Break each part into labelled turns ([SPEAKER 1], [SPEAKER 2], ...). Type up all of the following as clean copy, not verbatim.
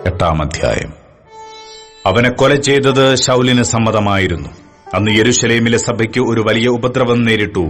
[SPEAKER 1] 8-ാം അധ്യായം. അവനെ കൊല ചെയ്തത് ശൌലിന് സമ്മതമായിരുന്നു. അന്ന് യെരുശലേമിലെ സഭയ്ക്ക് ഒരു വലിയ ഉപദ്രവം നേരിട്ടു.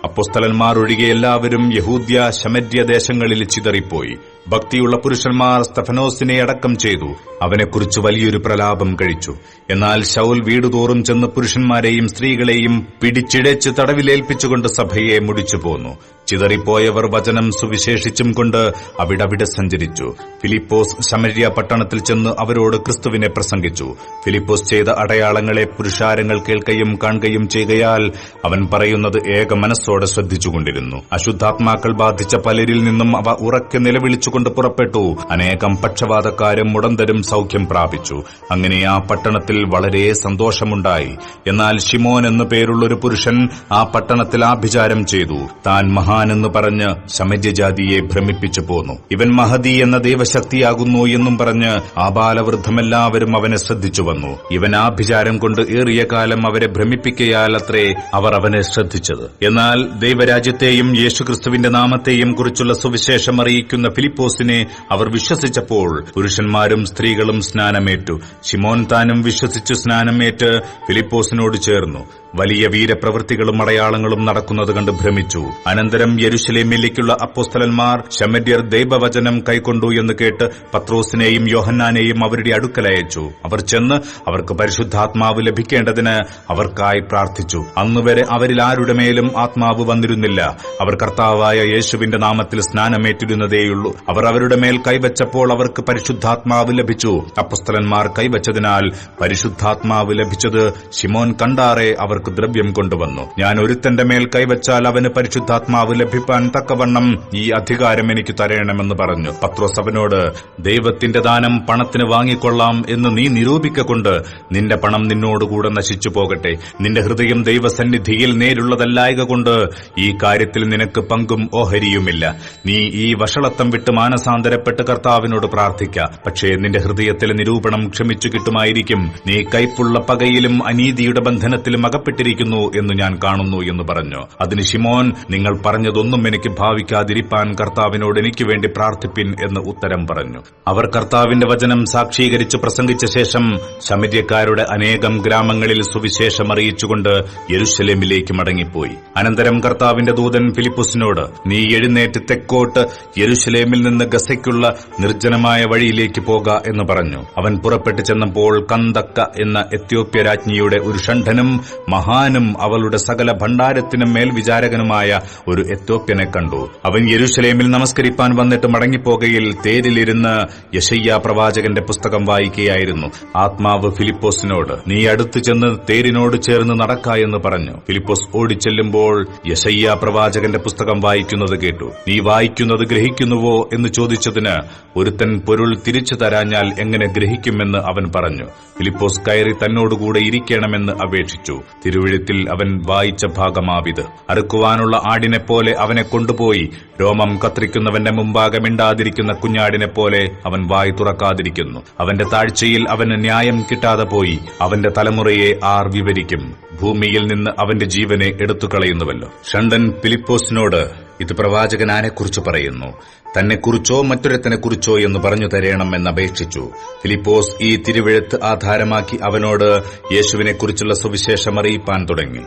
[SPEAKER 1] അപ്പോസ്തലന്മാർ ഒഴികെ എല്ലാവരും യഹൂദ്യ ശമര്യ ദേശങ്ങളിൽ ചിതറിപ്പോയി. ഭക്തിയുള്ള പുരുഷന്മാർ സ്തെഫനോസിനെ അടക്കം ചെയ്തു. അവനെക്കുറിച്ച് വലിയൊരു പ്രലാപം കഴിച്ചു. എന്നാൽ ശൌൽ വീടുതോറും ചെന്ന് പുരുഷന്മാരെയും സ്ത്രീകളെയും പിടിച്ചിഴച്ച് തടവിലേൽപ്പിച്ചുകൊണ്ട് സഭയെ മുടിച്ചു പോന്നു. ചിതറിപ്പോയവർ വചനം സുവിശേഷിച്ചും കൊണ്ട് അവിടവിടെ സഞ്ചരിച്ചു. ഫിലിപ്പോസ് ശമര്യ പട്ടണത്തിൽ ചെന്ന് അവരോട് ക്രിസ്തുവിനെ പ്രസംഗിച്ചു. ഫിലിപ്പോസ് ചെയ്ത അടയാളങ്ങളെ പുരുഷാരങ്ങൾ കേൾക്കുകയും കാണുകയും ചെയ്യുകയാൽ അവൻ പറയുന്നത് ഏക മനസ്സോടെ ശ്രദ്ധിച്ചുകൊണ്ടിരുന്നു. അശുദ്ധാത്മാക്കൾ ബാധിച്ച പലരിൽ നിന്നും അവ ഉറക്കെ നിലവിളിച്ചുകൊണ്ട് പുറപ്പെട്ടു. അനേകം പക്ഷവാതക്കാരും മുടന്തരും സൌഖ്യം പ്രാപിച്ചു. അങ്ങനെ ആ പട്ടണത്തിൽ വളരെ സന്തോഷമുണ്ടായി. എന്നാൽ ശിമോൻ എന്നു പേരുള്ളൊരു പുരുഷൻ ആ പട്ടണത്തിൽ ആഭിചാരം ചെയ്തു. താൻ മഹാനെന്ന് പറഞ്ഞ് ശമര്യജാതിയെ ഭ്രമിപ്പിച്ചു പോന്നു. ഇവൻ മഹദി എന്ന ദൈവശക്തിയാകുന്നു എന്നും പറഞ്ഞ് ആബാലവൃദ്ധമെല്ലാവരും അവനെ ശ്രദ്ധിച്ചു വന്നു. ഇവൻ ആഭിചാരം കൊണ്ട് ഏറിയ കാലം അവരെ ഭ്രമിപ്പിക്കയാൽ അത്രേ അവർ അവനെ ശ്രദ്ധിച്ചത്. എന്നാൽ ദൈവരാജ്യത്തെയും യേശുക്രിസ്തുവിന്റെ നാമത്തെയും കുറിച്ചുള്ള സുവിശേഷം അറിയിക്കുന്ന ഫിലിപ്പോസിനെ അവർ വിശ്വസിച്ചപ്പോൾ പുരുഷന്മാരും സ്ത്രീകളും സ്നാനമേറ്റു. ശിമോൻ താനും വിശ്വസിച്ചു സ്നാനമേറ്റ് ഫിലിപ്പോസിനോട് ചേർന്നു. വലിയ വീരപ്രവൃത്തികളും അടയാളങ്ങളും നടക്കുന്നത് കണ്ട് ഭ്രമിച്ചു. അനന്തരം യെരുശലേമിലേക്കുള്ള അപ്പോസ്തലന്മാർ ശമര്യർ ദൈവവചനം കൈക്കൊണ്ടു എന്ന് കേട്ട് പത്രോസിനെയും യോഹന്നാനെയും അവരുടെ അടുക്കലയച്ചു. അവർ ചെന്ന് അവർക്ക് പരിശുദ്ധാത്മാവ് ലഭിക്കേണ്ടതിന് അവർക്കായി പ്രാർത്ഥിച്ചു. അന്നുവരെ അവരിൽ ആരുടെ മേലും ആത്മാവ് വന്നിരുന്നില്ല. അവർ കർത്താവായ യേശുവിന്റെ നാമത്തിൽ സ്നാനമേറ്റിരുന്നതേയുള്ളൂ. അവർ അവരുടെ മേൽ കൈവച്ചപ്പോൾ അവർക്ക് പരിശുദ്ധാത്മാവ് ലഭിച്ചു. അപ്പോസ്തലന്മാർ കൈവച്ചതിനാൽ പരിശുദ്ധാത്മാവ് ലഭിച്ചത് ശിമോൻ കണ്ടാറെ അവർ ദ്രവ്യം കൊണ്ടുവന്നു. ഞാൻ ഒരുത്തന്റെ മേൽ കൈവച്ചാൽ അവന് പരിശുദ്ധാത്മാവ് ലഭിപ്പാൻ തക്കവണ്ണം ഈ അധികാരം എനിക്ക് തരണമെന്ന് പറഞ്ഞു. പത്രോസ് അവനോട്, ദൈവത്തിന്റെ ദാനം പണത്തിന് വാങ്ങിക്കൊള്ളാം എന്ന് നീ നിരൂപിക്കൊണ്ട് നിന്റെ പണം നിന്നോടുകൂടെ നശിച്ചു പോകട്ടെ. നിന്റെ ഹൃദയം ദൈവസന്നിധിയിൽ നേരുള്ളതല്ലായക കൊണ്ട് ഈ കാര്യത്തിൽ നിനക്ക് പങ്കും ഓഹരിയുമില്ല. നീ ഈ വഷളത്വം വിട്ട് മാനസാന്തരപ്പെട്ട് കർത്താവിനോട് പ്രാർത്ഥിക്ക. പക്ഷേ നിന്റെ ഹൃദയത്തിലെ നിരൂപണം ക്ഷമിച്ചു കിട്ടുമായിരിക്കും. നീ കൈപ്പുള്ള പകയിലും അനീതിയുടെ ബന്ധനത്തിലും അകപ്പെട്ടിരിക്കുന്നു എന്ന് ഞാൻ കാണുന്നു എന്ന് പറഞ്ഞു. അതിന് ശിമോൻ, നിങ്ങൾ പറഞ്ഞതൊന്നും എനിക്ക് ഭാവിക്കാതിരിപ്പാൻ കർത്താവിനോട് എനിക്ക് വേണ്ടി പ്രാർത്ഥിപ്പിൻ എന്ന് ഉത്തരം പറഞ്ഞു. അവർ കർത്താവിന്റെ വചനം സാക്ഷീകരിച്ച് പ്രസംഗിച്ച ശേഷം ശമര്യക്കാരുടെ അനേകം ഗ്രാമങ്ങളിൽ സുവിശേഷം അറിയിച്ചുകൊണ്ട് യെരുശലേമിലേക്ക് മടങ്ങിപ്പോയി. അനന്തരം കർത്താവിന്റെ ദൂതൻ ഫിലിപ്പോസിനോട്, നീ എഴുന്നേറ്റ് തെക്കോട്ട് യെരുശലേമിൽ നിന്ന് ഗസയ്ക്കുള്ള നിർജ്ജനമായ വഴിയിലേക്ക് പോക എന്ന് പറഞ്ഞു. അവൻ പുറപ്പെട്ടു ചെന്നപ്പോൾ കന്തക്ക എന്ന എത്യോപ്യ രാജ്ഞിയുടെ ഒരു ഷണ്ഡനും മഹാനും അവളുടെ സകല ഭണ്ഡാരത്തിനും മേൽവിചാരകനുമായ ഒരു എത്യോപ്യനെ കണ്ടു. അവൻ യെരുശലേമിൽ നമസ്കരിപ്പാൻ വന്നിട്ട് മടങ്ങിപ്പോകയിൽ തേരിലിരുന്ന് യെശയ്യാ പ്രവാചകന്റെ പുസ്തകം വായിക്കുകയായിരുന്നു. ആത്മാവ് ഫിലിപ്പോസിനോട്, നീ അടുത്തു ചെന്ന് തേരിനോട് ചേർന്ന് നടക്ക എന്ന് പറഞ്ഞു. ഫിലിപ്പോസ് ഓടിച്ചെല്ലുമ്പോൾ യെശയ്യാ പ്രവാചകന്റെ പുസ്തകം വായിക്കുന്നത് കേട്ടു. നീ വായിക്കുന്നത് ഗ്രഹിക്കുന്നുവോ എന്ന് ചോദിച്ചതിന്, ഒരുത്തൻ പൊരുൾ തിരിച്ചു തരാഞ്ഞാൽ എങ്ങനെ ഗ്രഹിക്കുമെന്ന് അവൻ പറഞ്ഞു. ഫിലിപ്പോസ് കയറി തന്നോടുകൂടെ ഇരിക്കണമെന്ന് അപേക്ഷിച്ചു. തിരുവെഴുത്തിൽ അവൻ വായിച്ച ഭാഗമാവിത്. അറുക്കുവാനുള്ള ആടിനെപ്പോലെ അവനെ കൊണ്ടുപോയി രോമം കത്രിക്കുന്നവന്റെ മുമ്പാകെ മിണ്ടാതിരിക്കുന്ന കുഞ്ഞാടിനെപ്പോലെ അവൻ വായി തുറക്കാതിരിക്കുന്നു. അവന്റെ താഴ്ചയിൽ അവന് ന്യായം കിട്ടാതെ പോയി. അവന്റെ തലമുറയെ ആർ വിവരിക്കും? ഭൂമിയിൽ നിന്ന് അവന്റെ ജീവനെ എടുത്തുകളയുന്നുവല്ലോ. ഷണ്ഡൻ ഫിലിപ്പോസിനോട്, ഇത് പ്രവാചകൻ ആരെക്കുറിച്ച് പറയുന്നു? തന്നെക്കുറിച്ചോ മറ്റൊരുത്തനെക്കുറിച്ചോ എന്ന് പറഞ്ഞു തരണമെന്ന് അപേക്ഷിച്ചു. ഫിലിപ്പോസ് ഈ തിരുവെഴുത്ത് ആധാരമാക്കി അവനോട് യേശുവിനെക്കുറിച്ചുള്ള സുവിശേഷം അറിയിപ്പാൻ തുടങ്ങി.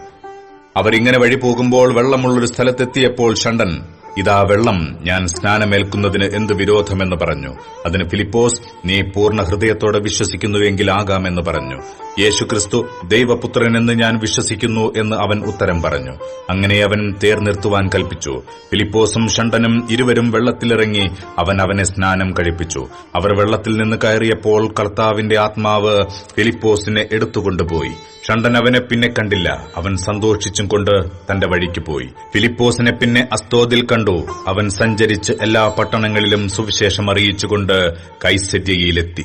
[SPEAKER 1] അവരിങ്ങനെ വഴി പോകുമ്പോൾ വെള്ളമുള്ളൊരു സ്ഥലത്തെത്തിയപ്പോൾ ഷണ്ഡൻ, ഇതാ വെള്ളം, ഞാൻ സ്നാനമേൽക്കുന്നതിന് എന്ത് വിരോധമെന്ന് പറഞ്ഞു. അതിന് ഫിലിപ്പോസ്, നീ പൂർണ്ണ ഹൃദയത്തോടെ വിശ്വസിക്കുന്നുവെങ്കിൽ ആകാമെന്ന് പറഞ്ഞു. യേശുക്രിസ്തു ദൈവപുത്രനെന്ന് ഞാൻ വിശ്വസിക്കുന്നു എന്ന് അവൻ ഉത്തരം പറഞ്ഞു. അങ്ങനെ അവൻ തേർ നിർത്തുവാൻ കൽപ്പിച്ചു. ഫിലിപ്പോസും ഷണ്ഡനും ഇരുവരും വെള്ളത്തിലിറങ്ങി അവനെ സ്നാനം കഴിപ്പിച്ചു. അവർ വെള്ളത്തിൽ നിന്ന് കയറിയപ്പോൾ കർത്താവിന്റെ ആത്മാവ് ഫിലിപ്പോസിനെ എടുത്തുകൊണ്ടുപോയി. ഷണ്ഡൻ അവനെ പിന്നെ കണ്ടില്ല. അവൻ സന്തോഷിച്ചും കൊണ്ട് തന്റെ വഴിക്ക് പോയി. ഫിലിപ്പോസിനെ പിന്നെ അസ്തോദിൽ കണ്ടു. അവൻ സഞ്ചരിച്ച് എല്ലാ പട്ടണങ്ങളിലും സുവിശേഷം അറിയിച്ചുകൊണ്ട് കൈസര്യയിലെത്തി.